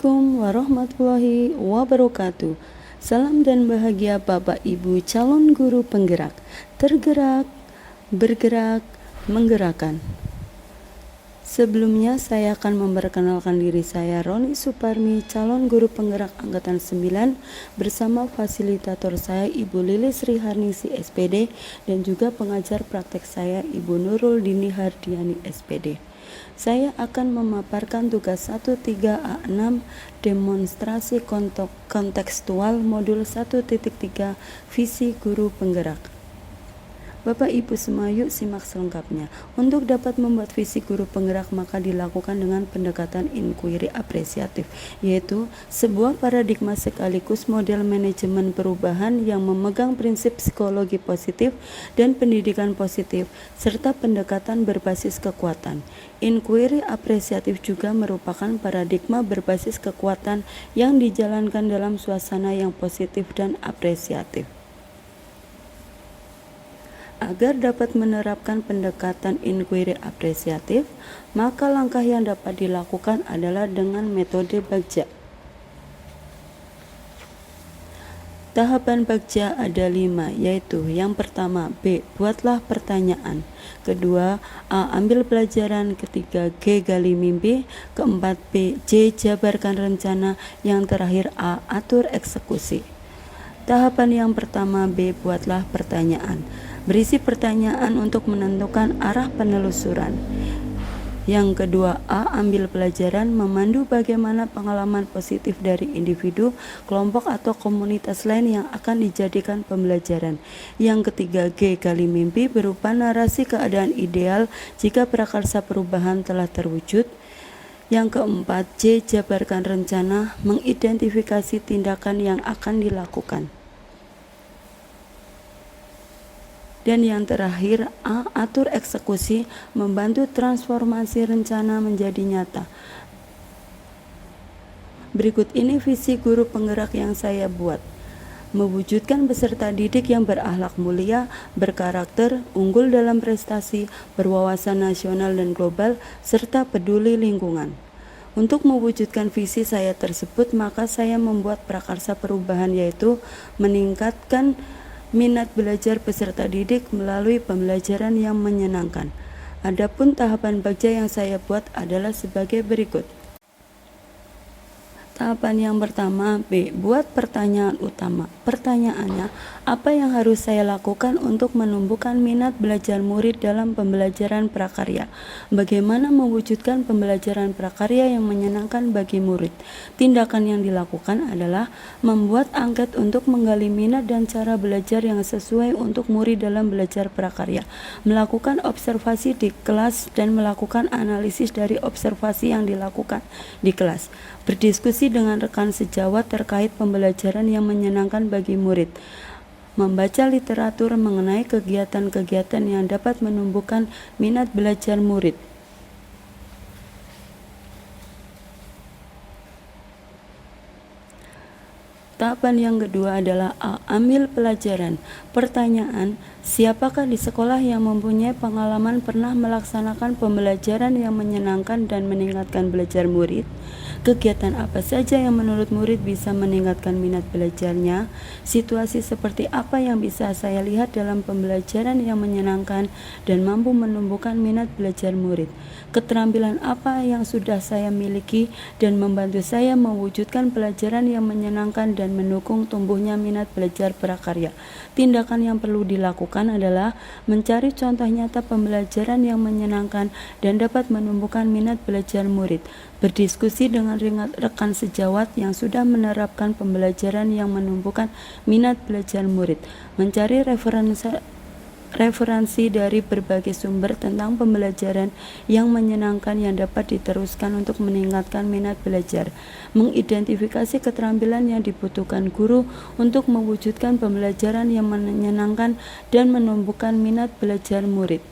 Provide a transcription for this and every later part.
Assalamualaikum warahmatullahi wabarakatuh. Salam dan bahagia Bapak Ibu calon guru penggerak, tergerak, bergerak, menggerakkan. Sebelumnya saya akan memperkenalkan diri saya, Roni Suparmi, calon guru penggerak angkatan 9 bersama fasilitator saya Ibu Lilis Riharnisi SPD dan juga pengajar praktek saya Ibu Nurul Dini Hardiani SPD. Saya akan memaparkan tugas 13A6 demonstrasi kontekstual modul 1.3 visi guru penggerak. Bapak Ibu semua, yuk simak selengkapnya. Untuk dapat membuat visi guru penggerak maka dilakukan dengan pendekatan inquiry apresiatif, yaitu sebuah paradigma sekaligus model manajemen perubahan yang memegang prinsip psikologi positif dan pendidikan positif serta pendekatan berbasis kekuatan. Inquiry apresiatif juga merupakan paradigma berbasis kekuatan yang dijalankan dalam suasana yang positif dan apresiatif. Agar dapat menerapkan pendekatan inquiry apresiatif, maka langkah yang dapat dilakukan adalah dengan metode Bagja. Tahapan Bagja ada 5, yaitu yang pertama B. Buatlah pertanyaan. Kedua, A. Ambil pelajaran. Ketiga, G. Gali mimpi. Keempat, B. J. Jabarkan rencana. Yang terakhir, A. Atur eksekusi. Tahapan yang pertama B. Buatlah pertanyaan. Berisi pertanyaan untuk menentukan arah penelusuran. Yang kedua, A. Ambil pelajaran, memandu bagaimana pengalaman positif dari individu, kelompok atau komunitas lain yang akan dijadikan pembelajaran. Yang ketiga, G. Gali mimpi, berupa narasi keadaan ideal jika prakarsa perubahan telah terwujud. Yang keempat, J. Jabarkan rencana, mengidentifikasi tindakan yang akan dilakukan. Dan yang terakhir, A. Atur eksekusi, membantu transformasi rencana menjadi nyata. Berikut ini visi guru penggerak yang saya buat. Mewujudkan peserta didik yang berakhlak mulia, berkarakter, unggul dalam prestasi, berwawasan nasional dan global, serta peduli lingkungan. Untuk mewujudkan visi saya tersebut, maka saya membuat prakarsa perubahan, yaitu meningkatkan minat belajar peserta didik melalui pembelajaran yang menyenangkan. Adapun tahapan Bagja yang saya buat adalah sebagai berikut. Tahapan yang pertama B. Buat pertanyaan utama. Pertanyaannya, apa yang harus saya lakukan untuk menumbuhkan minat belajar murid dalam pembelajaran prakarya? Bagaimana mewujudkan pembelajaran prakarya yang menyenangkan bagi murid? Tindakan yang dilakukan adalah membuat angket untuk menggali minat dan cara belajar yang sesuai untuk murid dalam belajar prakarya, melakukan observasi di kelas dan melakukan analisis dari observasi yang dilakukan di kelas, berdiskusi dengan rekan sejawat terkait pembelajaran yang menyenangkan bagi murid, membaca literatur mengenai kegiatan-kegiatan yang dapat menumbuhkan minat belajar murid. Tahapan yang kedua adalah A. Ambil pelajaran. Pertanyaan, siapakah di sekolah yang mempunyai pengalaman pernah melaksanakan pembelajaran yang menyenangkan dan meningkatkan belajar murid? Kegiatan apa saja yang menurut murid bisa meningkatkan minat belajarnya? Situasi seperti apa yang bisa saya lihat dalam pembelajaran yang menyenangkan dan mampu menumbuhkan minat belajar murid? Keterampilan apa yang sudah saya miliki dan membantu saya mewujudkan pelajaran yang menyenangkan dan mendukung tumbuhnya minat belajar prakarya? Tindakan yang perlu dilakukan adalah mencari contoh nyata pembelajaran yang menyenangkan dan dapat menumbuhkan minat belajar murid, berdiskusi dengan rekan sejawat yang sudah menerapkan pembelajaran yang menumbuhkan minat belajar murid, mencari referensi dari berbagai sumber tentang pembelajaran yang menyenangkan yang dapat diteruskan untuk meningkatkan minat belajar, mengidentifikasi keterampilan yang dibutuhkan guru untuk mewujudkan pembelajaran yang menyenangkan dan menumbuhkan minat belajar murid.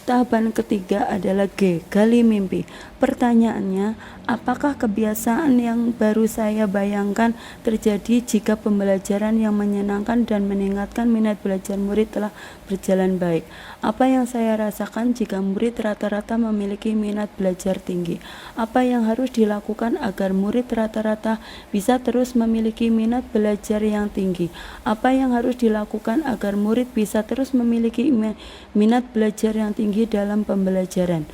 Tahapan ketiga adalah G, gali mimpi. Pertanyaannya, apakah kebiasaan yang baru saya bayangkan terjadi jika pembelajaran yang menyenangkan dan meningkatkan minat belajar murid telah berjalan baik? Apa yang saya rasakan jika murid rata-rata memiliki minat belajar tinggi? Apa yang harus dilakukan agar murid rata-rata bisa terus memiliki minat belajar yang tinggi? Apa yang harus dilakukan agar murid bisa terus memiliki minat belajar yang tinggi dalam pembelajaran?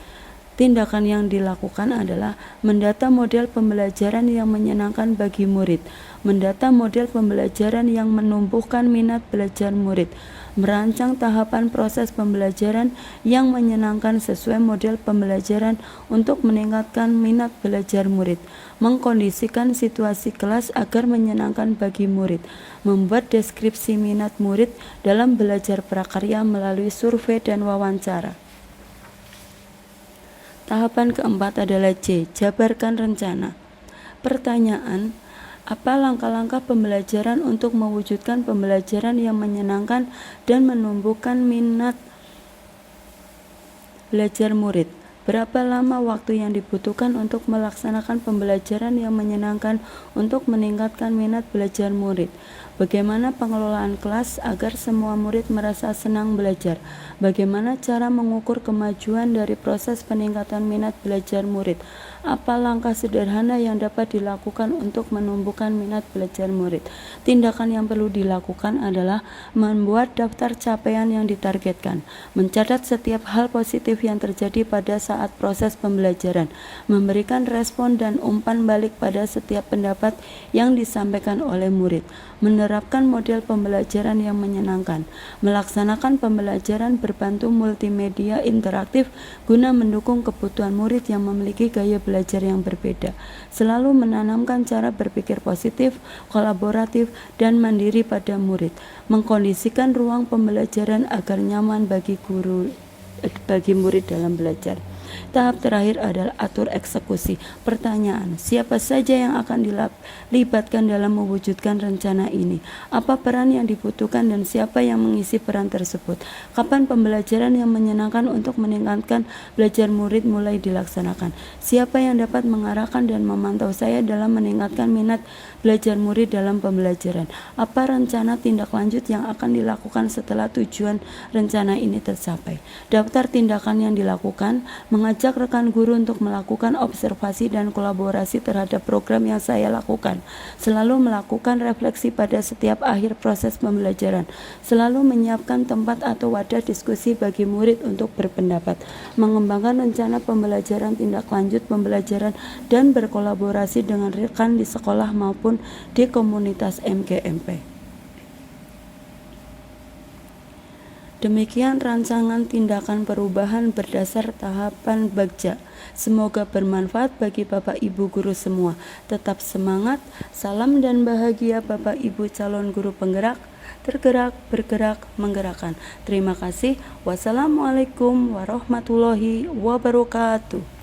Tindakan yang dilakukan adalah mendata model pembelajaran yang menyenangkan bagi murid, mendata model pembelajaran yang menumbuhkan minat belajar murid, merancang tahapan proses pembelajaran yang menyenangkan sesuai model pembelajaran untuk meningkatkan minat belajar murid, mengkondisikan situasi kelas agar menyenangkan bagi murid, membuat deskripsi minat murid dalam belajar prakarya melalui survei dan wawancara. Tahapan keempat adalah C, jabarkan rencana. Pertanyaan, apa langkah-langkah pembelajaran untuk mewujudkan pembelajaran yang menyenangkan dan menumbuhkan minat belajar murid? Berapa lama waktu yang dibutuhkan untuk melaksanakan pembelajaran yang menyenangkan untuk meningkatkan minat belajar murid? Bagaimana pengelolaan kelas agar semua murid merasa senang belajar? Bagaimana cara mengukur kemajuan dari proses peningkatan minat belajar murid? Apa langkah sederhana yang dapat dilakukan untuk menumbuhkan minat belajar murid? Tindakan yang perlu dilakukan adalah membuat daftar capaian yang ditargetkan, mencatat setiap hal positif yang terjadi pada saat proses pembelajaran, memberikan respon dan umpan balik pada setiap pendapat yang disampaikan oleh murid, menerapkan model pembelajaran yang menyenangkan, melaksanakan pembelajaran berbantu multimedia interaktif guna mendukung kebutuhan murid yang memiliki gaya belajar yang berbeda, selalu menanamkan cara berpikir positif, kolaboratif, dan mandiri pada murid, mengkondisikan ruang pembelajaran agar nyaman bagi murid dalam belajar. Tahap terakhir adalah atur eksekusi. Pertanyaan, siapa saja yang akan dilibatkan dalam mewujudkan rencana ini? Apa peran yang dibutuhkan dan siapa yang mengisi peran tersebut? Kapan pembelajaran yang menyenangkan untuk meningkatkan belajar murid mulai dilaksanakan? Siapa yang dapat mengarahkan dan memantau saya dalam meningkatkan minat belajar murid dalam pembelajaran? Apa rencana tindak lanjut yang akan dilakukan setelah tujuan rencana ini tercapai? Daftar tindakan yang dilakukan, mengajak rekan guru untuk melakukan observasi dan kolaborasi terhadap program yang saya lakukan, selalu melakukan refleksi pada setiap akhir proses pembelajaran, selalu menyiapkan tempat atau wadah diskusi bagi murid untuk berpendapat, mengembangkan rencana pembelajaran tindak lanjut pembelajaran dan berkolaborasi dengan rekan di sekolah maupun di komunitas MGMP. Demikian rancangan tindakan perubahan berdasar tahapan Bagja. Semoga bermanfaat bagi Bapak Ibu guru semua. Tetap semangat, salam dan bahagia Bapak Ibu calon guru penggerak, tergerak, bergerak, menggerakkan. Terima kasih. Wassalamualaikum warahmatullahi wabarakatuh.